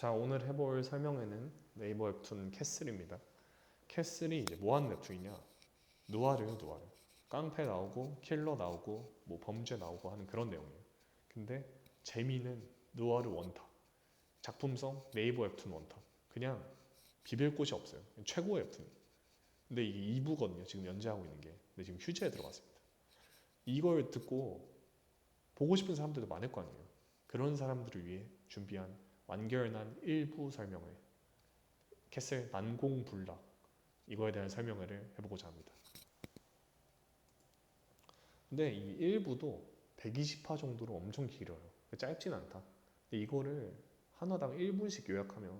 자, 오늘 해볼 설명회는 네이버 웹툰 캐슬입니다. 캐슬이 이제 뭐 하는 웹툰이냐? 누아르요, 누아르. 깡패 나오고 킬러 나오고 뭐 범죄 나오고 하는 그런 내용이에요. 근데 재미는 누아르 원탑. 작품성 네이버 웹툰 원탑. 그냥 비빌 곳이 없어요. 최고의 웹툰. 근데 이게 2부거든요. 지금 연재하고 있는 게. 근데 지금 휴지에 들어갔습니다. 이걸 듣고 보고 싶은 사람들도 많을 거 아니에요. 그런 사람들을 위해 준비한 완결난 1부 설명회. 캐슬 난공불락. 이거에 대한 설명을 해보고자 합니다. 근데 이 1부도 120화 정도로 엄청 길어요. 짧진 않다. 근데 이거를 하나당 1분씩 요약하면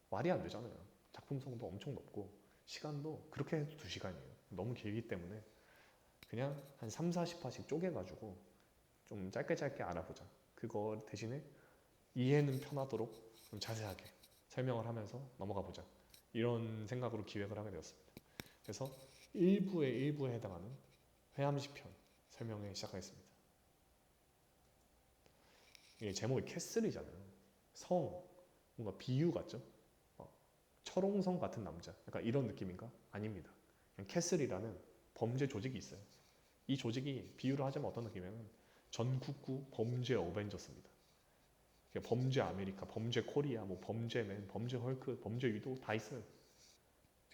말이 안 되잖아요. 작품성도 엄청 높고 시간도 그렇게 해도 2시간이에요. 너무 길기 때문에 그냥 한 3, 40화씩 쪼개가지고 좀 짧게 알아보자. 그거 대신에 이해는 편하도록 좀 자세하게 설명을 하면서 넘어가 보자. 이런 생각으로 기획을 하게 되었습니다. 그래서 1부에 해당하는 회암시 편 설명을 시작하겠습니다. 이게 제목이 캐슬이잖아요. 성, 뭔가 비유 같죠? 철옹성 같은 남자. 약간 이런 느낌인가? 아닙니다. 그냥 캐슬이라는 범죄 조직이 있어요. 이 조직이 비유를 하자면 어떤 느낌이냐면 전국구 범죄 어벤져스입니다. 범죄 아메리카, 범죄 코리아, 뭐 범죄맨, 범죄 헐크, 범죄 유도 다 있어요.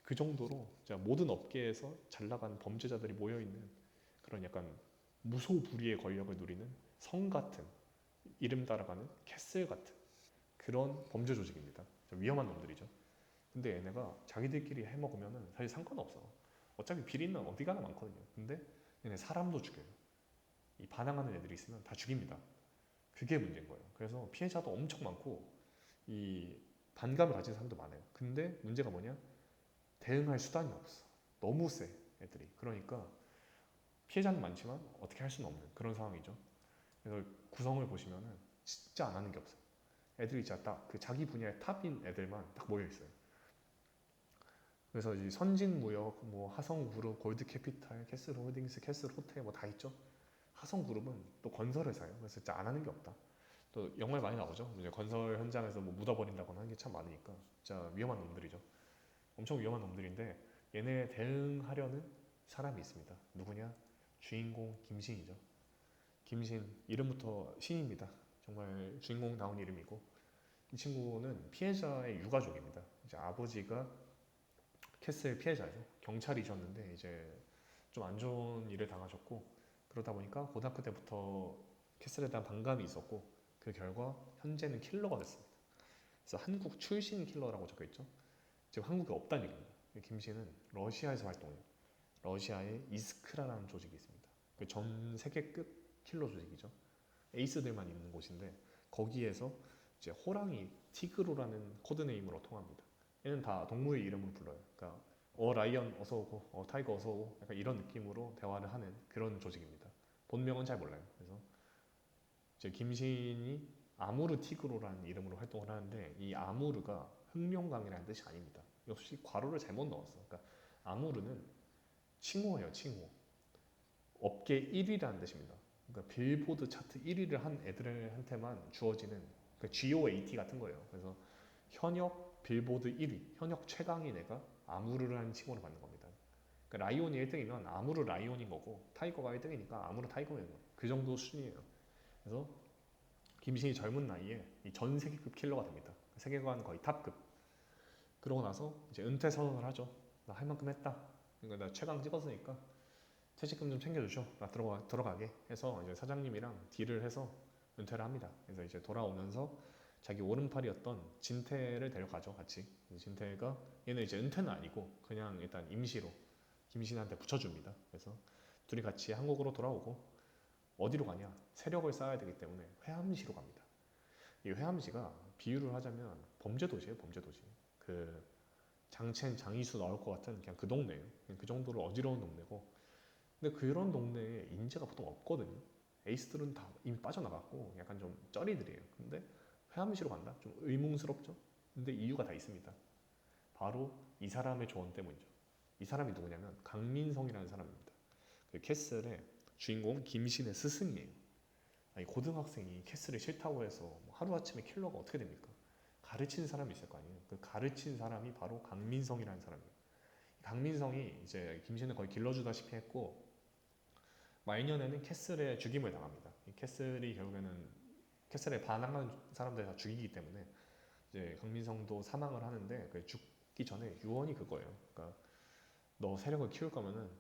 그 정도로 모든 업계에서 잘 나가는 범죄자들이 모여있는 그런 약간 무소불위의 권력을 누리는 성 같은 이름 따라가는 캐슬 같은 그런 범죄 조직입니다. 좀 위험한 놈들이죠. 근데 얘네가 자기들끼리 해먹으면 사실 상관없어. 어차피 비리는 어디 가나 많거든요. 근데 얘네 사람도 죽여요. 이 반항하는 애들이 있으면 다 죽입니다. 그게 문제인 거예요. 그래서 피해자도 엄청 많고 이 반감을 가진 사람도 많아요. 근데 문제가 뭐냐? 대응할 수단이 없어. 너무 세 애들이. 그러니까 피해자는 많지만 어떻게 할 수는 없는 그런 상황이죠. 그래서 구성을 보시면은 진짜 안 하는 게 없어요. 애들이 진짜 딱 그 자기 분야의 탑인 애들만 딱 모여 있어요. 그래서 이 선진무역, 뭐 하성그룹, 골드캐피탈, 캐슬홀딩스, 캐슬호텔 뭐 다 있죠. 하성그룹은 또 건설회사예요. 그래서 진짜 안 하는 게 없다. 또 영화에 많이 나오죠. 이제 건설 현장에서 뭐 묻어버린다거나 하는 게 참 많으니까 진짜 위험한 놈들이죠. 엄청 위험한 놈들인데 얘네 대응하려는 사람이 있습니다. 누구냐? 주인공 김신이죠. 김신 이름부터 신입니다. 정말 주인공다운 이름이고 이 친구는 피해자의 유가족입니다. 이제 아버지가 캐슬 피해자죠. 경찰이셨는데 이제 좀 안 좋은 일을 당하셨고 그러다 보니까 고등학교 때부터 캐슬에 대한 반감이 있었고 그 결과 현재는 킬러가 됐습니다. 그래서 한국 출신 킬러라고 적혀있죠. 지금 한국에 없다는 얘기입니다. 김 씨는 러시아에서 활동해요. 러시아에 이스크라라는 조직이 있습니다. 전 세계급 킬러 조직이죠. 에이스들만 있는 곳인데 거기에서 이제 호랑이 티그로라는 코드네임으로 통합니다. 얘는 다 동물의 이름으로 불러요. 그러니까 라이언 어서 오고, 타이거 어서 오고, 약간 이런 느낌으로 대화를 하는 그런 조직입니다. 본명은 잘 몰라요. 그래서 이제 김신이 아무르 티그로라는 이름으로 활동을 하는데 이 아무르가 흑룡강이라는 뜻이 아닙니다. 역시 괄호를 잘못 넣었어. 그러니까 아무르는 칭호예요, 칭호. 업계 1위라는 뜻입니다. 그러니까 빌보드 차트 1위를 한 애들한테만 주어지는 그러니까 GOAT 같은 거예요. 그래서 현역 빌보드 1위, 현역 최강인 애가 아무르를 한 칭호를 받는 겁니다. 그러니까 라이온이 1등이면 아무르 라이온인 거고 타이거가 1등이니까 아무르 타이거인 거예요. 그 정도 수준이에요. 그래서 김신이 젊은 나이에 전 세계급 킬러가 됩니다. 세계관 거의 탑급. 그러고 나서 이제 은퇴 선언을 하죠. 나 할 만큼 했다. 그러니까 나 최강 찍었으니까 퇴직금 좀 챙겨주죠. 나 들어가게 해서 이제 사장님이랑 딜을 해서 은퇴를 합니다. 그래서 이제 돌아오면서 자기 오른팔이었던 진태를 데려가죠. 같이. 진태가 얘는 이제 은퇴는 아니고 그냥 일단 임시로 김신한테 붙여줍니다. 그래서 둘이 같이 한국으로 돌아오고 어디로 가냐? 세력을 쌓아야 되기 때문에 회암시로 갑니다. 이 회암시가 비유를 하자면 범죄 도시예요, 범죄 도시. 그 장첸, 장이수 나올 것 같은 그냥 그 동네예요. 그냥 그 정도로 어지러운 동네고. 근데 그런 동네에 인재가 보통 없거든요. 에이스들은 다 이미 빠져나갔고 약간 좀 쩌리들이에요. 근데 회암시로 간다? 좀 의문스럽죠? 근데 이유가 다 있습니다. 바로 이 사람의 조언 때문이죠. 이 사람이 누구냐면 강민성이라는 사람입니다. 그 캐슬의 주인공 김신의 스승이에요. 아니, 고등학생이 캐슬이 싫다고 해서 하루아침에 킬러가 어떻게 됩니까? 가르친 사람이 있을 거 아니에요. 그 가르친 사람이 바로 강민성이라는 사람이에요. 강민성이 이제 김신을 거의 길러주다시피 했고 말년에는 캐슬의 죽임을 당합니다. 이 캐슬이 결국에는 캐슬에 반항하는 사람들 다 죽이기 때문에 이제 강민성도 사망을 하는데 그 죽기 전에 유언이 그거예요. 그러니까 너 세력을 키울 거면은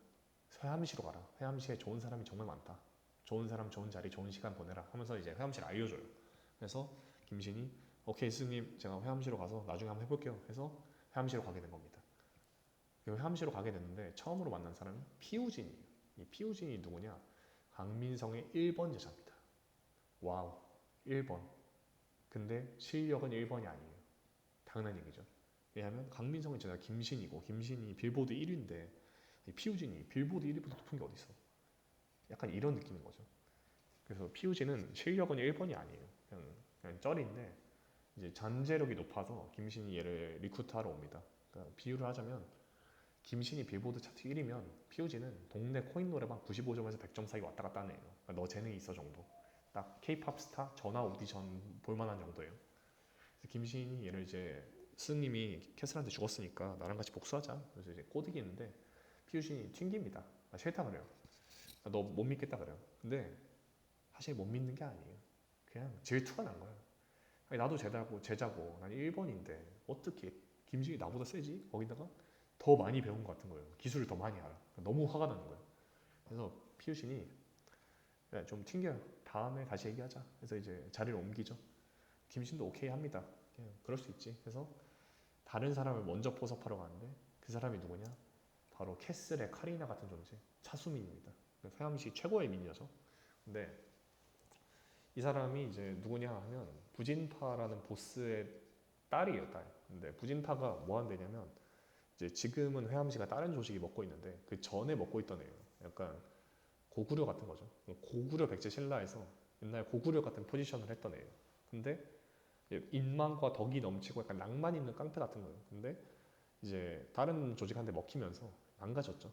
회암시로 가라. 회암시에 좋은 사람이 정말 많다. 좋은 사람, 좋은 자리, 좋은 시간 보내라 하면서 이제 회암시를 알려줘요. 그래서 김신이 오케이 스님 제가 회암시로 가서 나중에 한번 해볼게요 해서 회암시로 가게 된 겁니다. 회암시로 가게 됐는데 처음으로 만난 사람이 피우진이에요. 이 피우진이 누구냐? 강민성의 1번 제자입니다. 와우 1번. 근데 실력은 1번이 아니에요. 당연한 얘기죠. 왜냐하면 강민성의 제자 김신이고 김신이 빌보드 1위인데 피우진이 빌보드 1위보다 높은 게 어딨어. 약간 이런 느낌인 거죠. 그래서 피우진은 실력은 1번이 아니에요. 그냥 쩔인데 이제 잠재력이 높아서 김신이 얘를 리쿠트하러 옵니다. 그러니까 비유를 하자면 김신이 빌보드 차트 1위면 피우진은 동네 코인 노래방 95점에서 100점 사이 왔다 갔다 하네요. 그러니까 너 재능이 있어 정도. 딱 K-팝 스타 전화 오디션 볼만한 정도예요. 그래서 김신이 얘를 이제 스승님이 캐슬한테 죽었으니까 나랑 같이 복수하자. 그래서 이제 꼬드기 있는데 피우진이 튕깁니다. 싫다 그래요. 너 못 믿겠다 그래요. 근데 사실 못 믿는 게 아니에요. 그냥 질투가 난 거예요. 아니, 나도 제자고 난 1번인데 어떻게 김신이 나보다 세지? 거기다가 더 많이 배운 것 같은 거예요. 기술을 더 많이 알아. 너무 화가 나는 거예요. 그래서 피우신이 좀 튕겨요. 다음에 다시 얘기하자. 그래서 이제 자리를 옮기죠. 김신도 오케이 합니다. 그냥 그럴 수 있지. 그래서 다른 사람을 먼저 포섭하러 가는데 그 사람이 누구냐? 바로 캐슬의 카리나 같은 존재 차수민입니다. 회암시 최고의 미녀죠. 근데 이 사람이 이제 누구냐 하면 부진파라는 보스의 딸이에요, 딸. 근데 부진파가 뭐 한대냐면 이제 지금은 회암시가 다른 조직이 먹고 있는데 그 전에 먹고 있던 애예요. 약간 고구려 같은 거죠. 고구려 백제 신라에서 옛날 고구려 같은 포지션을 했던 애예요. 근데 인망과 덕이 넘치고 약간 낭만 있는 깡패 같은 거예요. 근데 이제 다른 조직한테 먹히면서 망가졌죠.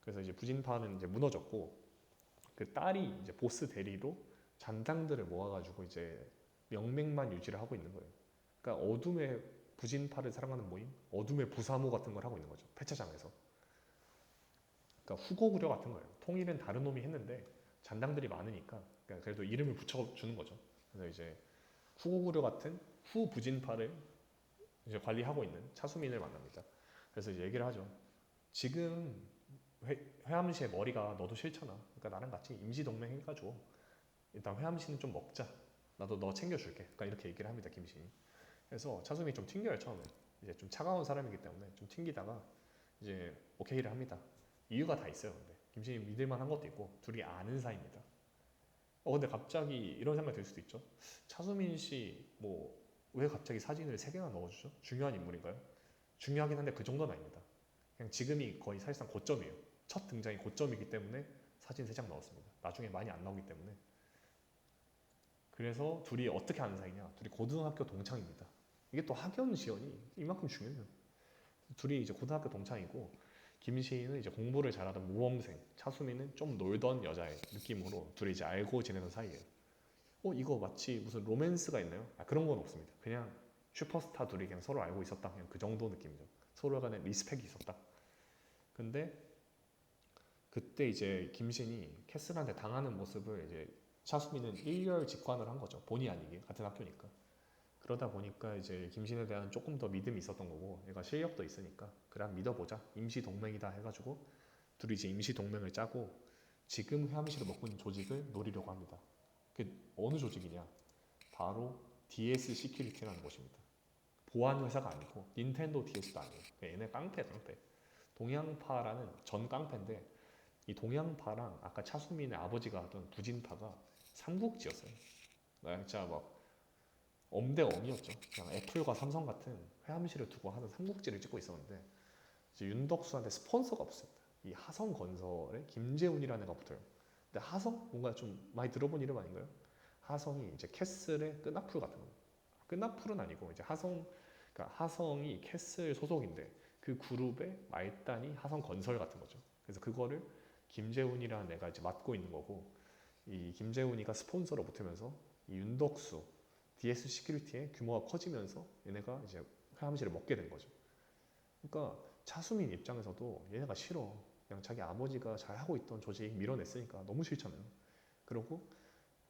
그래서 이제 부진파는 이제 무너졌고 그 딸이 이제 보스 대리로 잔당들을 모아가지고 이제 명맥만 유지를 하고 있는 거예요. 그러니까 어둠의 부진파를 사랑하는 모임, 어둠의 부사모 같은 걸 하고 있는 거죠. 폐차장에서. 그러니까 후고구려 같은 거예요. 통일은 다른 놈이 했는데 잔당들이 많으니까 그러니까 그래도 이름을 붙여주는 거죠. 그래서 이제 후고구려 같은 후부진파를 이제 관리하고 있는 차수민을 만납니다. 그래서 이제 얘기를 하죠. 지금 회암시의 머리가 너도 싫잖아. 그러니까 나랑 같이 임시동맹 해가지고 일단 회암시는 좀 먹자. 나도 너 챙겨줄게. 그러니까 이렇게 얘기를 합니다. 김신이. 그래서 차수민이 좀 튕겨요 처음에. 이제 좀 차가운 사람이기 때문에 좀 튕기다가 이제 오케이를 합니다. 이유가 다 있어요. 근데 김신이 믿을만한 것도 있고 둘이 아는 사이입니다. 근데 갑자기 이런 생각이 들 수도 있죠. 차수민 씨 뭐 왜 갑자기 사진을 3개나 넣어주죠? 중요한 인물인가요? 중요하긴 한데 그 정도는 아닙니다. 그냥 지금이 거의 사실상 고점이에요. 첫 등장이 고점이기 때문에 사진 3장 넣었습니다. 나중에 많이 안 나오기 때문에. 그래서 둘이 어떻게 아는 사이냐? 둘이 고등학교 동창입니다. 이게 또 학연 지연이 이만큼 중요해요. 둘이 이제 고등학교 동창이고 김시인은 이제 공부를 잘하던 모범생, 차수민은 좀 놀던 여자의 느낌으로 둘이 이제 알고 지내는 사이예요. 이거 마치 무슨 로맨스가 있나요? 그런 건 없습니다. 그냥 슈퍼스타 둘이 그냥 서로 알고 있었다. 그냥 그 정도 느낌이죠. 서로 간에 리스펙이 있었다. 근데 그때 이제 김신이 캐슬한테 당하는 모습을 이제 차수민은 일렬 직관을 한 거죠. 본의 아니게 같은 학교니까. 그러다 보니까 이제 김신에 대한 조금 더 믿음이 있었던 거고 얘가 실력도 있으니까 그래 믿어보자. 임시 동맹이다 해가지고 둘이 이제 임시 동맹을 짜고 지금 회암시를 먹고 있는 조직을 노리려고 합니다. 그 어느 조직이냐? 바로 DS 시큐리티라는 곳입니다. 보안 회사가 아니고 닌텐도 DS도 아니에요. 얘네 깡패. 동양파라는 전 깡패인데 이 동양파랑 아까 차수민의 아버지가 하던 부진파가 삼국지였어요. 진짜 막 엄대엄이었죠. 그냥 애플과 삼성 같은 회암시를 두고 하는 삼국지를 찍고 있었는데 이제 윤덕수한테 스폰서가 없습니다. 이 하성건설에 김재훈이라는 애가 붙어요. 근데 하성? 뭔가 좀 많이 들어본 이름 아닌가요? 하성이 이제 캐슬의 끈앞풀 같은 거예요. 끈앞풀은 아니고 이제 그러니까 하성이 캐슬 소속인데 그 그룹의 말단이 하성건설 같은 거죠. 그래서 그거를 김재훈이라는 애가 이제 맡고 있는 거고 이 김재훈이가 스폰서로 붙으면서 이 윤덕수, DS 시큐리티의 규모가 커지면서 얘네가 이제 회암실을 먹게 된 거죠. 그러니까 차수민 입장에서도 얘네가 싫어. 그냥 자기 아버지가 잘 하고 있던 조직 밀어냈으니까 너무 싫잖아요. 그리고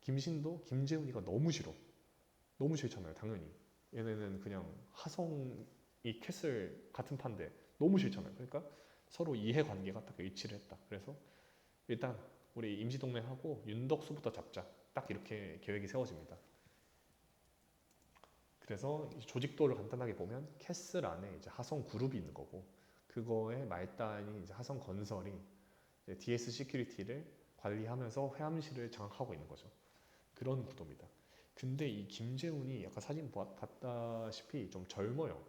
김신도 김재훈이가 너무 싫어. 너무 싫잖아요, 당연히. 얘네는 그냥 하성이 캐슬 같은 판데 너무 싫잖아요. 그러니까 서로 이해관계가 딱 일치를 했다. 그래서 일단 우리 임시동맹하고 윤덕수부터 잡자. 딱 이렇게 계획이 세워집니다. 그래서 조직도를 간단하게 보면 캐슬 안에 이제 하성 그룹이 있는 거고 그거의 말단이 이제 하성 건설이 이제 DS 시큐리티를 관리하면서 회암실을 장악하고 있는 거죠. 그런 구도입니다. 근데 이 김재훈이 약간 사진 봤다시피 좀 젊어요.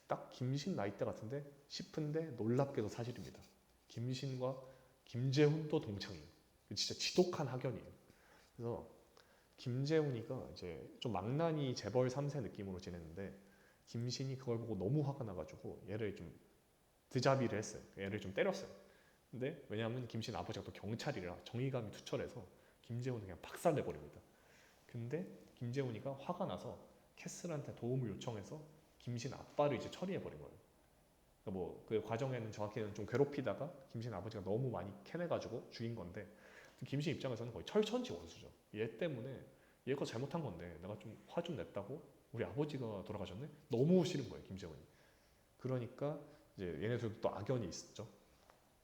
딱 김신 나이대 같은데 싶은데 놀랍게도 사실입니다. 김신과 김재훈도 동창이에요. 진짜 지독한 학연이에요. 그래서 김재훈이가 이제 좀 망나니 재벌 3세 느낌으로 지냈는데 김신이 그걸 보고 너무 화가 나가지고 얘를 좀 드자비를 했어요. 얘를 좀 때렸어요. 근데 왜냐하면 김신 아버지가 또 경찰이라 정의감이 투철해서 김재훈을 그냥 박살내버립니다. 근데 김재훈이가 화가 나서 캐슬한테 도움을 요청해서 김신 아빠를 이제 처리해버린 거예요. 그러니까 뭐 그 과정에는 정확히는 좀 괴롭히다가 김신 아버지가 너무 많이 캐내가지고 죽인 건데 김신 입장에서는 거의 철천지 원수죠. 얘 때문에 얘가 잘못한 건데 내가 좀 화 좀 냈다고 우리 아버지가 돌아가셨네? 너무 싫은 거예요, 김재훈이. 그러니까 이제 얘네들도 또 악연이 있었죠.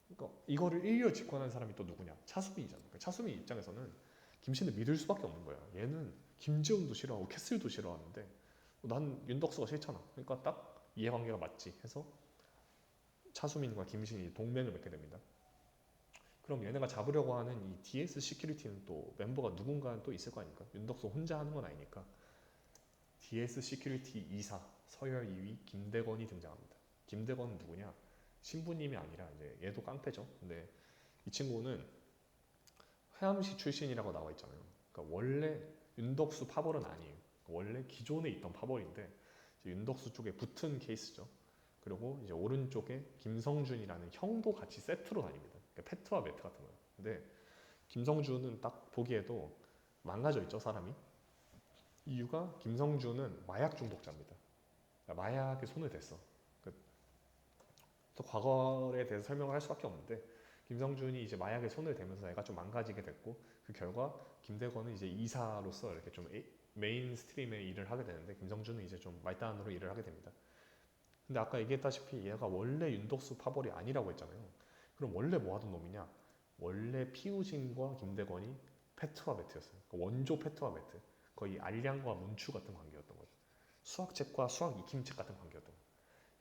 그러니까 이거를 일려 직관한 사람이 또 누구냐? 차수민이잖아. 그러니까 차수민 입장에서는 김신을 믿을 수밖에 없는 거야. 얘는 김재훈도 싫어하고 캐슬도 싫어하는데 난 윤덕수가 싫잖아. 그러니까 딱 이해관계가 맞지 해서 차수민과 김신이 동맹을 맺게 됩니다. 그럼 얘네가 잡으려고 하는 이 DS 시큐리티는 또 멤버가 누군가 또 있을 거 아닙니까? 윤덕수 혼자 하는 건 아니니까 DS 시큐리티 2사 서열 2위 김대건이 등장합니다. 김대건은 누구냐? 신부님이 아니라 이제 얘도 깡패죠. 근데 이 친구는 회암시 출신이라고 나와 있잖아요. 그러니까 원래 윤덕수 파벌은 아니에요. 원래 기존에 있던 파벌인데 윤덕수 쪽에 붙은 케이스죠. 그리고 이제 오른쪽에 김성준이라는 형도 같이 세트로 다닙니다. 그러니까 페트와 매트 같은 거예요. 근데 김성준은 딱 보기에도 망가져 있죠, 사람이. 이유가 김성준은 마약 중독자입니다. 그러니까 마약에 손을 댔어. 또 과거에 대해서 설명을 할 수밖에 없는데 김성준이 이제 마약에 손을 대면서 애가 좀 망가지게 됐고 그 결과 김대건은 이제 이사로서 이렇게 좀 메인스트림의 일을 하게 되는데 김성준은 이제 좀 말단으로 일을 하게 됩니다. 근데 아까 얘기했다시피 얘가 원래 윤덕수 파벌이 아니라고 했잖아요. 그럼 원래 뭐 하던 놈이냐? 원래 피우진과 김대건이 페트와 매트였어요. 그러니까 원조 페트와 매트. 거의 알량과 문추 같은 관계였던 거죠. 수학책과 수학 익힘책 같은 관계였던 거죠.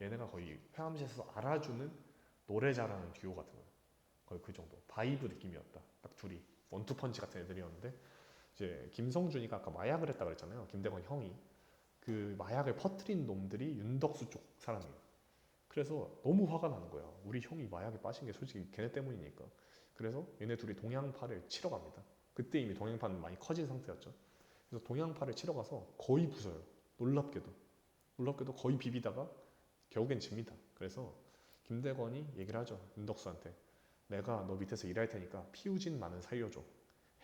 얘네가 거의 회암시에서 알아주는 노래 잘하는 듀오 같은 거예요. 거의 그 정도. 바이브 느낌이었다. 딱 둘이 원투펀치 같은 애들이었는데 이제 김성준이가 아까 마약을 했다 그랬잖아요. 김대건 형이. 그 마약을 퍼뜨린 놈들이 윤덕수 쪽 사람이에요. 그래서 너무 화가 나는 거야. 우리 형이 마약에 빠진 게 솔직히 걔네 때문이니까. 그래서 얘네 둘이 동양파를 치러 갑니다. 그때 이미 동양파는 많이 커진 상태였죠. 그래서 동양파를 치러 가서 거의 부숴요. 놀랍게도. 놀랍게도 거의 비비다가 결국엔 집니다. 그래서 김대건이 얘기를 하죠. 윤덕수한테. 내가 너 밑에서 일할 테니까 피우진만은 살려줘.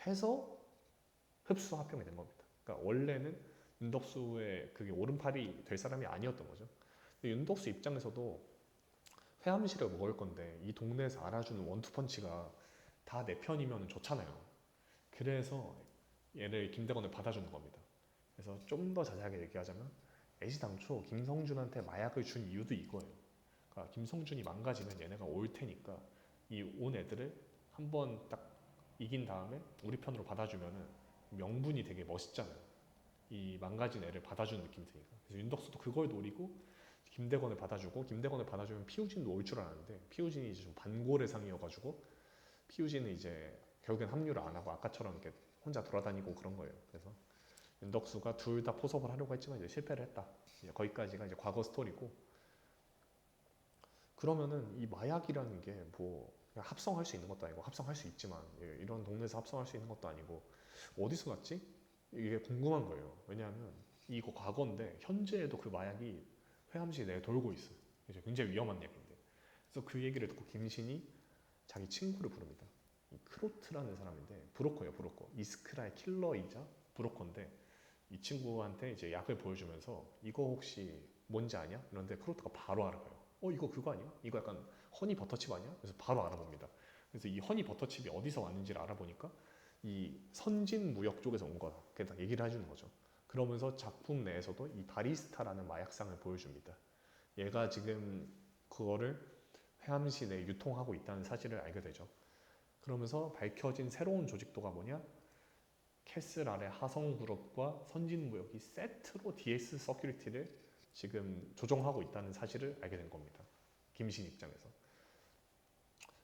해서 흡수 합병이 된 겁니다. 그러니까 원래는 윤덕수의 그게 오른팔이 될 사람이 아니었던 거죠. 근데 윤덕수 입장에서도 회암실을 먹을 건데 이 동네에서 알아주는 원투펀치가 다 내 편이면 좋잖아요. 그래서 얘를 김대건을 받아주는 겁니다. 그래서 좀 더 자세하게 얘기하자면 애시당초 김성준한테 마약을 준 이유도 이거예요. 그러니까 김성준이 망가지면 얘네가 올 테니까 이 온 애들을 한번 딱 이긴 다음에 우리 편으로 받아주면은 명분이 되게 멋있잖아요. 이 망가진 애를 받아주는 느낌이 드니까. 그래서 윤덕수도 그걸 노리고 김대건을 받아주고 김대건을 받아주면 피우진도 올 줄 알았는데 피우진이 이제 좀 반고래상이어가지고 피우진은 이제 결국엔 합류를 안 하고 아까처럼 이렇게 혼자 돌아다니고 그런 거예요. 그래서 윤덕수가 둘 다 포섭을 하려고 했지만 이제 실패를 했다. 이제 거기까지가 이제 과거 스토리고. 그러면은 이 마약이라는 게 뭐 합성할 수 있는 것도 아니고 합성할 수 있지만 이런 동네에서 합성할 수 있는 것도 아니고 어디서 났지? 이게 궁금한 거예요. 왜냐하면 이거 과거인데 현재에도 그 마약이 회암시 내에 돌고 있어요. 이제 굉장히 위험한 약인데. 그래서 그 얘기를 듣고 김신이 자기 친구를 부릅니다. 이 크로트라는 사람인데 브로커예요, 브로커. 이스크라의 킬러이자 브로커인데 이 친구한테 이제 약을 보여주면서 이거 혹시 뭔지 아냐? 이런데 크로트가 바로 알아봐요. 이거 그거 아니야? 이거 약간 허니 버터칩 아니야? 그래서 바로 알아봅니다. 그래서 이 허니 버터칩이 어디서 왔는지를 알아보니까 이 선진 무역 쪽에서 온 거다. 그냥 얘기를 해주는 거죠. 그러면서 작품 내에서도 이 바리스타라는 마약상을 보여줍니다. 얘가 지금 그거를 해암시 내에 유통하고 있다는 사실을 알게 되죠. 그러면서 밝혀진 새로운 조직도가 뭐냐? 캐슬 아래 하성그룹과 선진무역이 세트로 DS 서큐리티를 지금 조종하고 있다는 사실을 알게 된 겁니다. 김신 입장에서.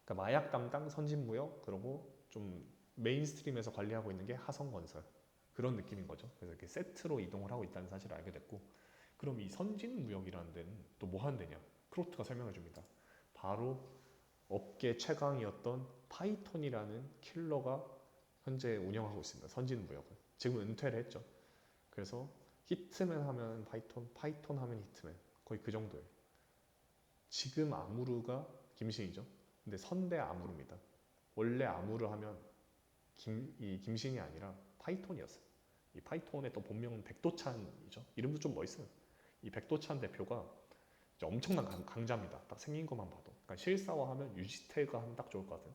그러니까 마약 담당 선진무역 그리고 좀 메인스트림에서 관리하고 있는 게 하성건설 그런 느낌인 거죠. 그래서 이렇게 세트로 이동을 하고 있다는 사실을 알게 됐고 그럼 이 선진무역이라는 데는 또 뭐 하는 데냐? 크로트가 설명해 줍니다. 바로 업계 최강이었던 파이톤이라는 킬러가 현재 운영하고 있습니다. 선진무역을. 지금 은퇴를 했죠. 그래서 히트맨 하면 파이톤, 파이톤 하면 히트맨. 거의 그 정도예요. 지금 아무르가 김신이죠. 근데 선대 아무르입니다. 원래 아무르 하면 이 김신이 아니라 파이톤이었어요. 이 파이톤의 또 본명은 백도찬이죠. 이름도 좀 멋있어요. 이 백도찬 대표가 엄청난 강자입니다. 딱 생긴 것만 봐도. 그러니까 실사화하면 유지태가 하면 딱 좋을 것 같은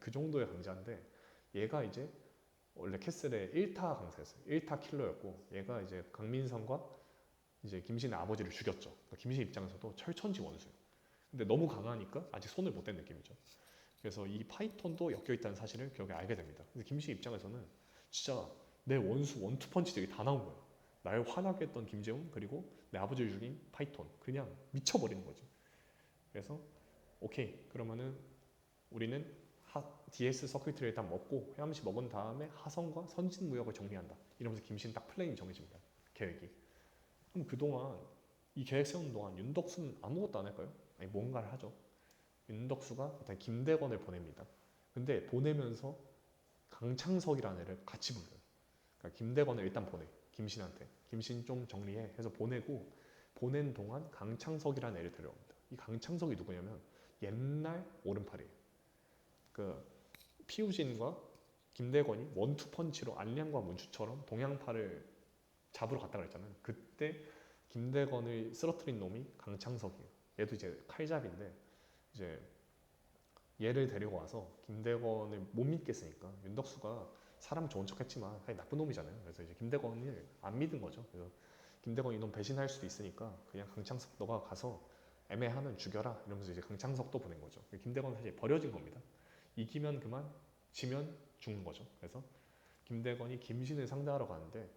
그 정도의 강자인데 얘가 이제 원래 캐슬의 1타 강사였어요. 1타 킬러였고 얘가 이제 강민성과 이제 김신의 아버지를 죽였죠. 그러니까 김신 입장에서도 철천지 원수예요. 근데 너무 강하니까 아직 손을 못 댄 느낌이죠. 그래서 이 파이톤도 엮여 있다는 사실을 결국에 알게 됩니다. 그래서 김신 입장에서는 진짜 내 원수 원투펀치 되게 다 나온 거예요. 날 화나게 했던 김재훈 그리고 내 아버지를 죽인 파이톤 그냥 미쳐버리는 거지. 그래서 오케이 그러면은 우리는 DS 서큐리티를 일단 먹고 해암시 먹은 다음에 하성과 선진무역을 정리한다. 이러면서 김신 딱 플랜이 정해집니다. 계획이. 그럼 그동안 이 계획 세우는 동안 윤덕수는 아무것도 안 할까요? 아니 뭔가를 하죠. 윤덕수가 일단 김대건을 보냅니다. 근데 보내면서 강창석이라는 애를 같이 불러요. 그러니까 김대건을 일단 보내. 김신한테. 김신 좀 정리해 해서 보내고 보낸 동안 강창석이라는 애를 데려옵니다. 이 강창석이 누구냐면 옛날 오른팔이에요. 그 피우진과 김대건이 원투펀치로 안량과 문추처럼 동양파를 잡으러 갔다 그랬잖아요. 그때 김대건을 쓰러뜨린 놈이 강창석이에요. 얘도 이제 칼잡인데 이제 얘를 데리고 와서 김대건을 못 믿겠으니까 윤덕수가 사람 좋은 척했지만 사실 나쁜 놈이잖아요. 그래서 이제 김대건을 안 믿은 거죠. 그래서 김대건 이놈 배신할 수도 있으니까 그냥 강창석 너가 가서 애매하면 죽여라 이러면서 이제 강창석도 보낸 거죠. 김대건은 사실 버려진 겁니다. 이기면 그만, 지면 죽는 거죠. 그래서 김대건이 김신을 상대하러 가는데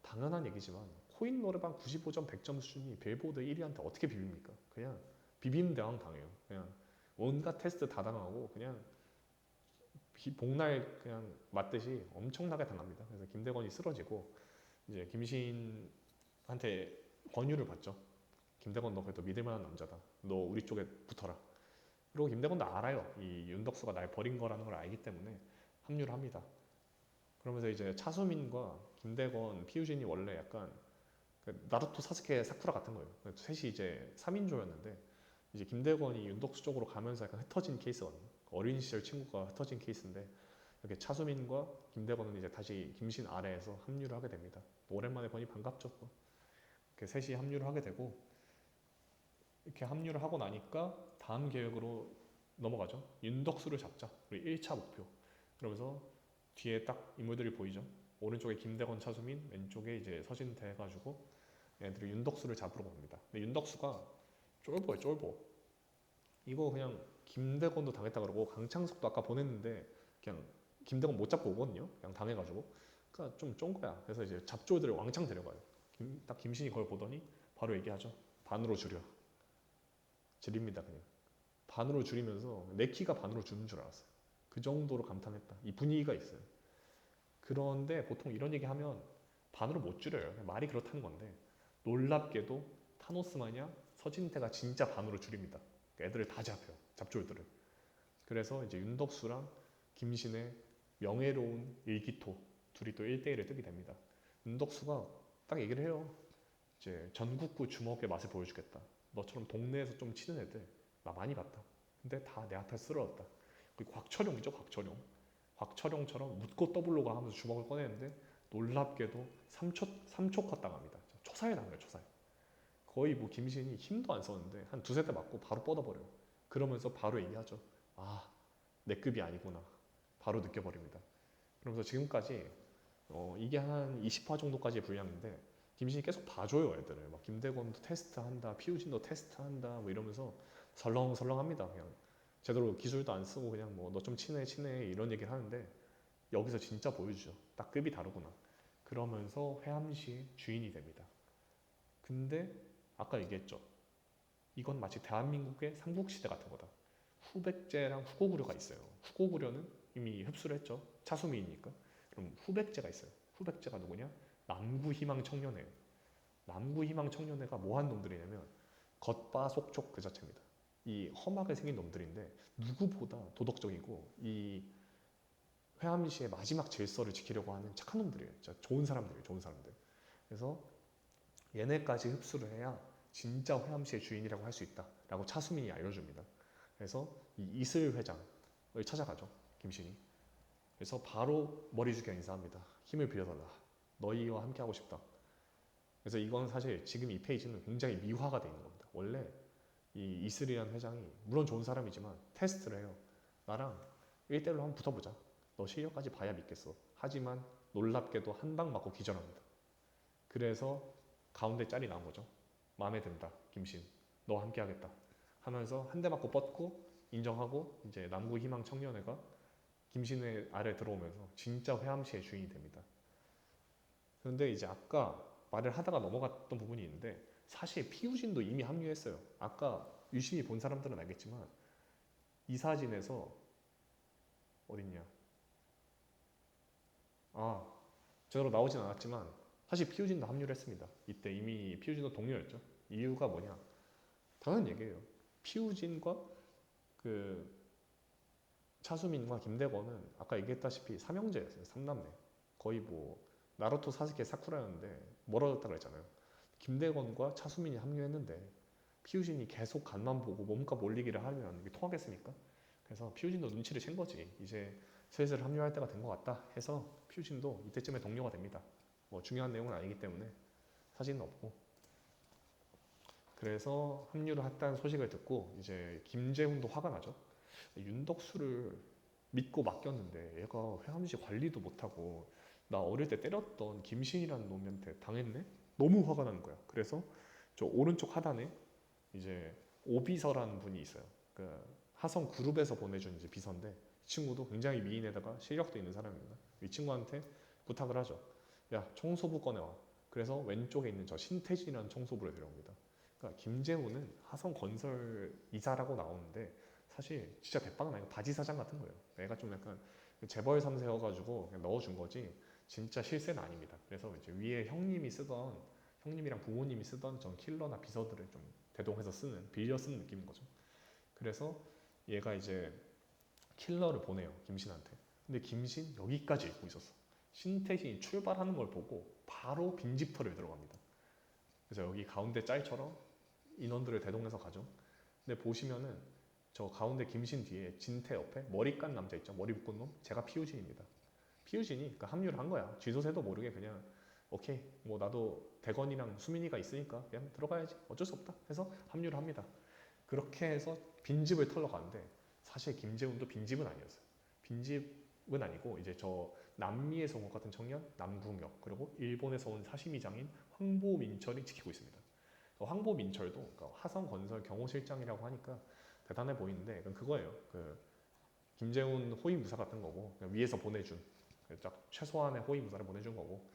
당연한 얘기지만 코인 노래방 95점 100점 수준이 빌보드 1위한테 어떻게 비빕니까? 그냥 비빔대왕 당해요. 그냥 온갖 테스트 다 당하고 그냥 복날 그냥 맞듯이 엄청나게 당합니다. 그래서 김대건이 쓰러지고 이제 김신한테 권유를 받죠. 김대건 너 그래도 믿을 만한 남자다. 너 우리 쪽에 붙어라. 그리고 김대건도 알아요. 이 윤덕수가 날 버린 거라는 걸 알기 때문에 합류를 합니다. 그러면서 이제 차수민과 김대건, 피우진이 원래 약간 나루토 사스케 사쿠라 같은 거예요. 셋이 이제 3인조였는데 이제 김대건이 윤덕수 쪽으로 가면서 약간 흩어진 케이스거든요. 어린 시절 친구가 흩어진 케이스인데 이렇게 차수민과 김대건은 이제 다시 김신 아래에서 합류를 하게 됩니다. 오랜만에 보니 반갑죠. 이렇게 셋이 합류를 하게 되고 이렇게 합류를 하고 나니까 다음 계획으로 넘어가죠. 윤덕수를 잡자. 우리 1차 목표. 그러면서 뒤에 딱 인물들이 보이죠. 오른쪽에 김대건, 차수민, 왼쪽에 이제 서진태 해가지고 얘들이 윤덕수를 잡으러 갑니다. 근데 윤덕수가 쫄보예요, 쫄보. 이거 그냥 김대건도 당했다 그러고 강창석도 아까 보냈는데 그냥 김대건 못 잡고 오거든요. 그냥 당해가지고. 그러니까 좀 쫀 거야. 그래서 이제 잡조들을 왕창 데려가요. 딱 김신이 그걸 보더니 바로 얘기하죠. 반으로 줄여. 줄입니다 그냥. 반으로 줄이면서 내 키가 반으로 주는 줄 알았어요. 그 정도로 감탄했다. 이 분위기가 있어요. 그런데 보통 이런 얘기 하면 반으로 못 줄여요. 말이 그렇다는 건데 놀랍게도 타노스 마냥 서진태가 진짜 반으로 줄입니다. 애들을 다 잡혀요. 잡졸들을. 그래서 이제 윤덕수랑 김신의 명예로운 일기토 둘이 또 1대1을 뜨게 됩니다. 윤덕수가 딱 얘기를 해요. 이제 전국구 주먹의 맛을 보여주겠다. 너처럼 동네에서 좀 치는 애들 나 많이 봤다. 근데 다 내 앞에 쓰러졌다. 그리고 곽철용이죠, 곽철용. 곽철용처럼 묻고 떠블로가 하면서 주먹을 꺼내는데 놀랍게도 3초 컷 당합니다. 초사에 당해요, 초사에. 거의 뭐 김신이 힘도 안 썼는데 한 두세 대 맞고 바로 뻗어버려요. 그러면서 바로 얘기하죠. 아, 내 급이 아니구나. 바로 느껴버립니다. 그러면서 지금까지 이게 한 20화 정도까지의 분량인데 김신이 계속 봐줘요, 애들을. 막 김대건도 테스트한다, 피우진도 테스트한다, 뭐 이러면서 설렁설렁합니다. 그냥 제대로 기술도 안 쓰고 그냥 뭐 너 좀 친해 이런 얘기를 하는데 여기서 진짜 보여주죠. 딱 급이 다르구나. 그러면서 회암시의 주인이 됩니다. 근데 아까 얘기했죠. 이건 마치 대한민국의 삼국시대 같은 거다. 후백제랑 후고구려가 있어요. 후고구려는 이미 흡수를 했죠. 차수미이니까. 그럼 후백제가 있어요. 후백제가 누구냐? 남구희망청년회예요. 남구희망청년회가 뭐한 놈들이냐면 겉바속촉 그 자체입니다. 이 험하게 생긴 놈들인데 누구보다 도덕적이고 이 회암시의 마지막 질서를 지키려고 하는 착한 놈들이에요. 진짜 좋은 사람들이에요. 좋은 사람들. 그래서 얘네까지 흡수를 해야 진짜 회암시의 주인이라고 할 수 있다라고 차수민이 알려줍니다. 그래서 이 이슬 회장을 찾아가죠. 김신이. 그래서 바로 머리 숙여 인사합니다. 힘을 빌려달라. 너희와 함께하고 싶다. 그래서 이건 사실 지금 이 페이지는 굉장히 미화가 되어 있는 겁니다. 원래 이 이슬이라는 회장이 물론 좋은 사람이지만 테스트를 해요. 나랑 1대1로 한번 붙어보자. 너 실력까지 봐야 믿겠어. 하지만 놀랍게도 한 방 맞고 기절합니다. 그래서 가운데 짤이 나온 거죠. 마음에 든다, 김신. 너와 함께 하겠다. 하면서 한 대 맞고 뻗고 인정하고 이제 남구희망 청년회가 김신의 아래 들어오면서 진짜 회암시의 주인이 됩니다. 그런데 이제 아까 말을 하다가 넘어갔던 부분이 있는데 사실 피우진도 이미 합류했어요. 아까 유심히 본 사람들은 알겠지만 이사진에서 어딨냐? 아, 제대로 나오진 않았지만 사실 피우진도 합류를 했습니다. 이때 이미 피우진도 동료였죠. 이유가 뭐냐? 당연한 얘기예요. 피우진과 그 차수민과 김대건은 아까 얘기했다시피 삼형제였어요. 삼남매. 거의 뭐 나루토 사스케 사쿠라였는데 멀어졌다 그랬잖아요. 김대건과 차수민이 합류했는데 피우진이 계속 간만 보고 몸값 올리기를 하면 이게 통하겠습니까? 그래서 피우진도 눈치를 챈 거지. 이제 슬슬 합류할 때가 된 것 같다 해서 피우진도 이때쯤에 동료가 됩니다. 뭐 중요한 내용은 아니기 때문에 사진은 없고. 그래서 합류를 했다는 소식을 듣고 이제 김재훈도 화가 나죠. 윤덕수를 믿고 맡겼는데 얘가 회암시 관리도 못하고 나 어릴 때 때렸던 김신이라는 놈한테 당했네? 너무 화가 나는 거야. 그래서 저 오른쪽 하단에 이제 오비서라는 분이 있어요. 그 하성 그룹에서 보내준 이제 비서인데 이 친구도 굉장히 미인에다가 실력도 있는 사람입니다. 이 친구한테 부탁을 하죠. 야, 청소부 꺼내와. 그래서 왼쪽에 있는 저 신태진이라는 청소부를 데려옵니다. 그러니까 김재훈은 하성건설 이사라고 나오는데 사실 진짜 대빵은 아니고 바지 사장 같은 거예요. 애가 좀 약간 재벌 3세여가지고 그냥 넣어준 거지 진짜 실세는 아닙니다. 그래서 이제 위에 형님이랑 부모님이 쓰던 전 킬러나 비서들을 좀 대동해서 빌려 쓰는 느낌인 거죠. 그래서 얘가 이제 킬러를 보내요, 김신한테. 근데 김신 여기까지 읽고 있었어. 신태신이 출발하는 걸 보고 바로 빈집털을 들어갑니다. 그래서 여기 가운데 짤처럼 인원들을 대동해서 가죠. 근데 보시면은 저 가운데 김신 뒤에 진태 옆에 머리 깐 남자 있죠? 머리 묶은 놈? 제가 피우진입니다. 피우진이 그러니까 합류를 한 거야. 쥐소새도 모르게 그냥 오케이 뭐 나도 대건이랑 수민이가 있으니까 그냥 들어가야지 어쩔 수 없다 해서 합류를 합니다. 그렇게 해서 빈집을 털러 가는데 사실 김재훈도 빈집은 아니었어요. 빈집은 아니고 이제 저 남미에서 온 것 같은 청년 남궁혁 그리고 일본에서 온 사시미장인 황보민철이 지키고 있습니다. 황보민철도 그러니까 화성건설 경호실장이라고 하니까 대단해 보이는데 그거예요. 그 김재훈 호위무사 같은 거고 그냥 위에서 보내준 딱 최소한의 호위무사를 보내준 거고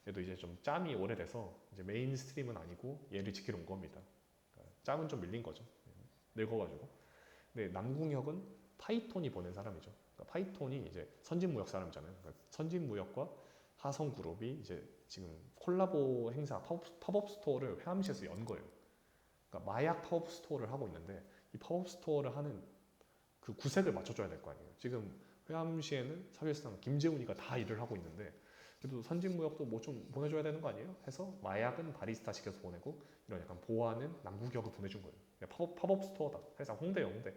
얘도 이제 좀 짬이 오래돼서 이제 메인스트림은 아니고 얘를 지키러 온 겁니다. 그러니까 짬은 좀 밀린 거죠. 늙어가지고. 근데 남궁혁은 파이톤이 보낸 사람이죠. 그러니까 파이톤이 이제 선진무역 사람이잖아요. 그러니까 선진무역과 하성그룹이 이제 지금 콜라보 행사 팝업 스토어를 회암시에서 연 거예요. 그러니까 마약 팝업 스토어를 하고 있는데 이 팝업 스토어를 하는 그 구색을 맞춰줘야 될 거 아니에요. 지금 회암시에는 사실상 김재훈이가 다 일을 하고 있는데 그래도 선진무역도 뭐 좀 보내줘야 되는 거 아니에요? 해서 마약은 바리스타 시켜서 보내고 이런 약간 보안은 남궁혁을 보내준 거예요. 팝업 스토어다. 사실상 홍대 영대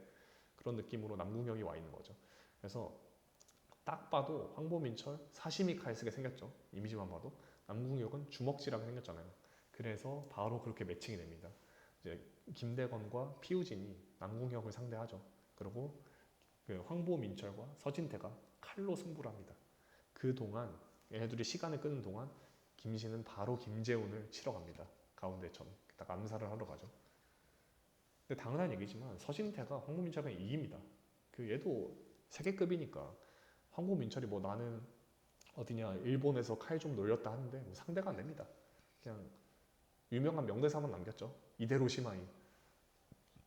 그런 느낌으로 남궁혁이 와 있는 거죠. 그래서 딱 봐도 황보민철 사시미칼 쓰게 생겼죠. 이미지만 봐도. 남궁혁은 주먹질하게 생겼잖아요. 그래서 바로 그렇게 매칭이 됩니다. 이제 김대건과 피우진이 남궁혁을 상대하죠. 그리고 그 황보민철과 서진태가 칼로 승부를 합니다. 그동안 얘네들이 시간을 끄는 동안 김신은 바로 김재훈을 치러 갑니다. 가운데처럼 딱 암살을 하러 가죠. 근데 당연한 얘기지만 서진태가 황보민철을 이깁니다. 그 얘도 세계급이니까 황보민철이 뭐 나는 어디냐 일본에서 칼 좀 놀렸다 하는데 뭐 상대가 안 됩니다. 그냥 유명한 명대사만 남겼죠. 이대로 시마이,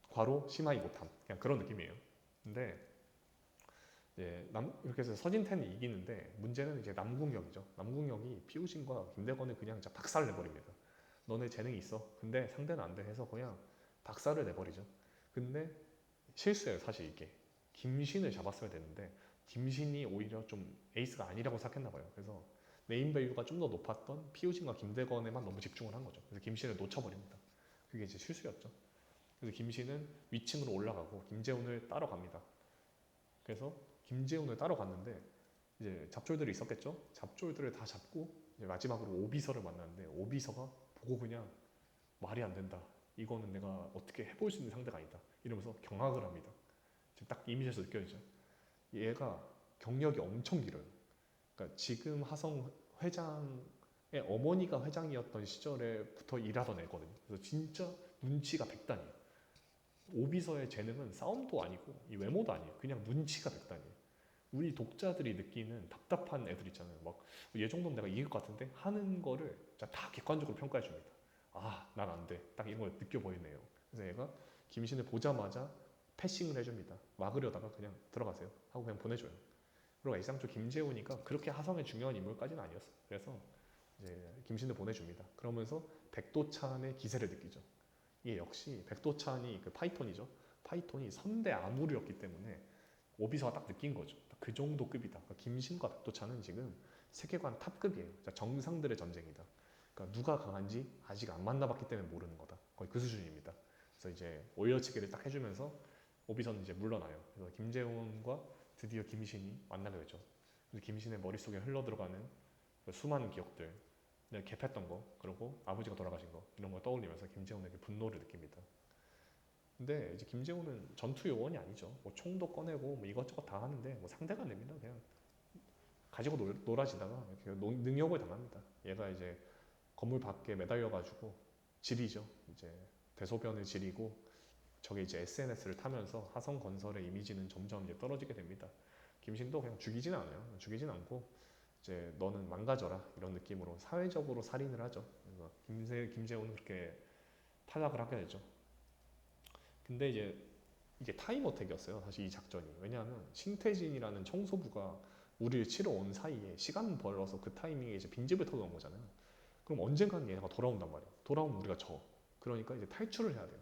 과로 시마이 못함. 그냥 그런 느낌이에요. 근데 이렇게 해서 서진태는 이기는데 문제는 이제 남궁혁이죠. 남궁혁이 피우신과 김대건을 그냥 진짜 박살을 내버립니다. 너네 재능이 있어. 근데 상대는 안 돼 해서 그냥 박살을 내버리죠. 근데 실수예요, 사실 이게. 김신을 잡았어야 되는데 김신이 오히려 좀 에이스가 아니라고 생각했나 봐요. 그래서 네임 밸류가 좀 더 높았던 피우신과 김대건에만 너무 집중을 한 거죠. 그래서 김신을 놓쳐버립니다. 그게 이제 실수였죠. 그래서 김신은 위층으로 올라가고 김재훈을 따러 갑니다. 그래서 김재훈을 따러 갔는데 이제 잡졸들이 있었겠죠. 잡졸들을 다 잡고 이제 마지막으로 오비서를 만났는데 오비서가 보고 그냥 말이 안 된다. 이거는 내가 어떻게 해볼 수 있는 상대가 아니다. 이러면서 경악을 합니다. 지금 딱 이미지에서 느껴지죠. 얘가 경력이 엄청 길어요. 그러니까 지금 하성 회장의 어머니가 회장이었던 시절에부터 일하던 애거든요. 그래서 진짜 눈치가 백단이에요. 오비서의 재능은 싸움도 아니고 이 외모도 아니에요. 그냥 눈치가 백단이에요. 우리 독자들이 느끼는 답답한 애들 있잖아요. 막 얘 정도면 내가 이길 것 같은데 하는 거를 다 객관적으로 평가해 줍니다. 아, 난 안 돼. 딱 이걸 느껴보이네요. 그래서 얘가 김신을 보자마자 패싱을 해줍니다. 막으려다가 그냥 들어가세요 하고 그냥 보내줘요. 그리고 애당초 김재훈이가 그렇게 하성의 중요한 인물까지는 아니었어요. 그래서 이제 김신을 보내줍니다. 그러면서 백도찬의 기세를 느끼죠. 이게 역시 백도찬이 그 파이톤이죠. 파이톤이 선대 아무르였기 때문에 오비서가 딱 느낀 거죠. 그 정도 급이다. 그러니까 김신과 백도찬은 지금 세계관 탑급이에요. 정상들의 전쟁이다. 그러니까 누가 강한지 아직 안 만나봤기 때문에 모르는 거다. 거의 그 수준입니다. 그래서 이제 올려치기를 딱 해주면서 오비서는 이제 물러나요. 그래서 김재훈과 드디어 김신이 만나게 되죠. 그래서 김신의 머릿속에 흘러들어가는 그 수많은 기억들, 내가 갭했던 거, 그리고 아버지가 돌아가신 거 이런 걸 떠올리면서 김재훈에게 분노를 느낍니다. 근데 이제 김재훈은 전투 요원이 아니죠. 뭐 총도 꺼내고 뭐 이것저것 다 하는데 뭐 상대가 안 됩니다. 그냥 가지고 놀아지다가 능욕을 당합니다. 얘가 이제 건물 밖에 매달려가지고 지리죠. 이제 대소변을 지리고 저게 이제 SNS를 타면서 하성건설의 이미지는 점점 이제 떨어지게 됩니다. 김신도 그냥 죽이진 않아요. 죽이진 않고 이제 너는 망가져라 이런 느낌으로 사회적으로 살인을 하죠. 그래서 김재훈은 그렇게 탈락을 하게 되죠. 근데 이제 이게 타임어택이었어요. 사실 이 작전이. 왜냐하면 신태진이라는 청소부가 우리를 치러 온 사이에 시간 벌어서 그 타이밍에 이제 빈집을 터놓은 거잖아요. 그럼 언젠가는 얘네가 돌아온단 말이에요. 돌아오면 우리가 져. 그러니까 이제 탈출을 해야 돼요.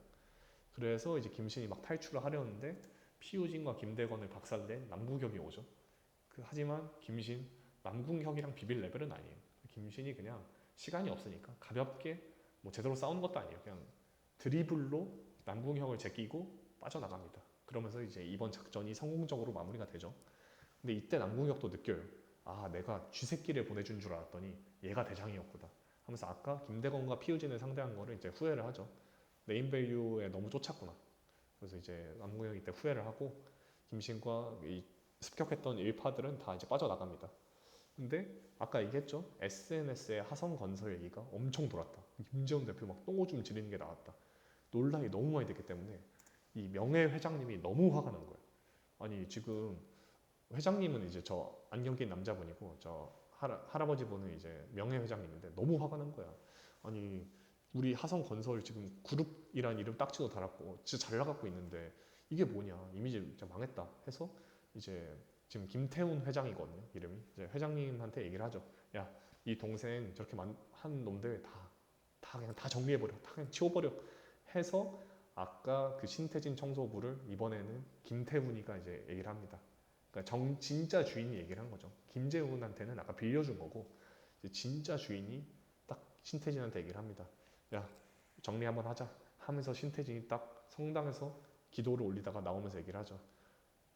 그래서 이제 김신이 막 탈출을 하려는데 피우진과 김대건을 박살낸 남궁혁이 오죠. 하지만 김신, 남궁혁이랑 비빌 레벨은 아니에요. 김신이 그냥 시간이 없으니까 가볍게 뭐 제대로 싸우는 것도 아니에요. 그냥 드리블로 남궁혁을 제끼고 빠져나갑니다. 그러면서 이제 이번 작전이 성공적으로 마무리가 되죠. 근데 이때 남궁혁도 느껴요. 아, 내가 쥐새끼를 보내준 줄 알았더니 얘가 대장이었구나 하면서 아까 김대건과 피우진을 상대한 거를 이제 후회를 하죠. 네임밸류에 너무 쫓았구나. 그래서 이제 남궁혁이 이때 후회를 하고 김신과 이 습격했던 일파들은 다 이제 빠져나갑니다. 근데 아까 얘기했죠. SNS에 하성건설 얘기가 엄청 돌았다. 김재훈 대표 막 똥오줌 지르는 게 나왔다. 논란이 너무 많이 됐기 때문에 이 명예 회장님이 너무 화가 난 거예요. 아니 지금 회장님은 이제 저 안경 낀 남자분이고 저 할아버지 분은 이제 명예 회장님인데 너무 화가 난 거야. 아니 우리 하성건설 지금 그룹이란 이름 딱지도 달았고 진짜 잘 나가고 있는데 이게 뭐냐 이미지 진짜 망했다 해서 이제 지금 김태훈 회장이거든요 이름이. 이제 회장님한테 얘기를 하죠. 야, 이 동생 저렇게 한 놈들 다 그냥 다 정리해버려, 다 그냥 치워버려 해서 아까 그 신태진 청소부를 이번에는 김태훈이가 이제 얘기를 합니다. 그러니까 진짜 주인이 얘기를 한 거죠. 김재훈한테는 아까 빌려준 거고 이제 진짜 주인이 딱 신태진한테 얘기를 합니다. 야, 정리 한번 하자 하면서 신태진이 딱 성당에서 기도를 올리다가 나오면서 얘기를 하죠.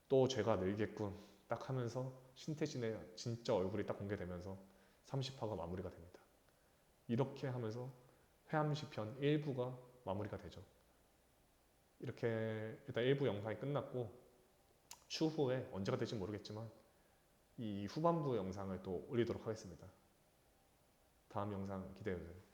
또 죄가 늘겠군. 딱 하면서 신태진의 진짜 얼굴이 딱 공개되면서 30화가 마무리가 됩니다. 이렇게 하면서 회암시편 1부가 마무리가 되죠. 이렇게 일단 1부 영상이 끝났고 추후에 언제가 될지 모르겠지만 이 후반부 영상을 또 올리도록 하겠습니다. 다음 영상 기대해주세요.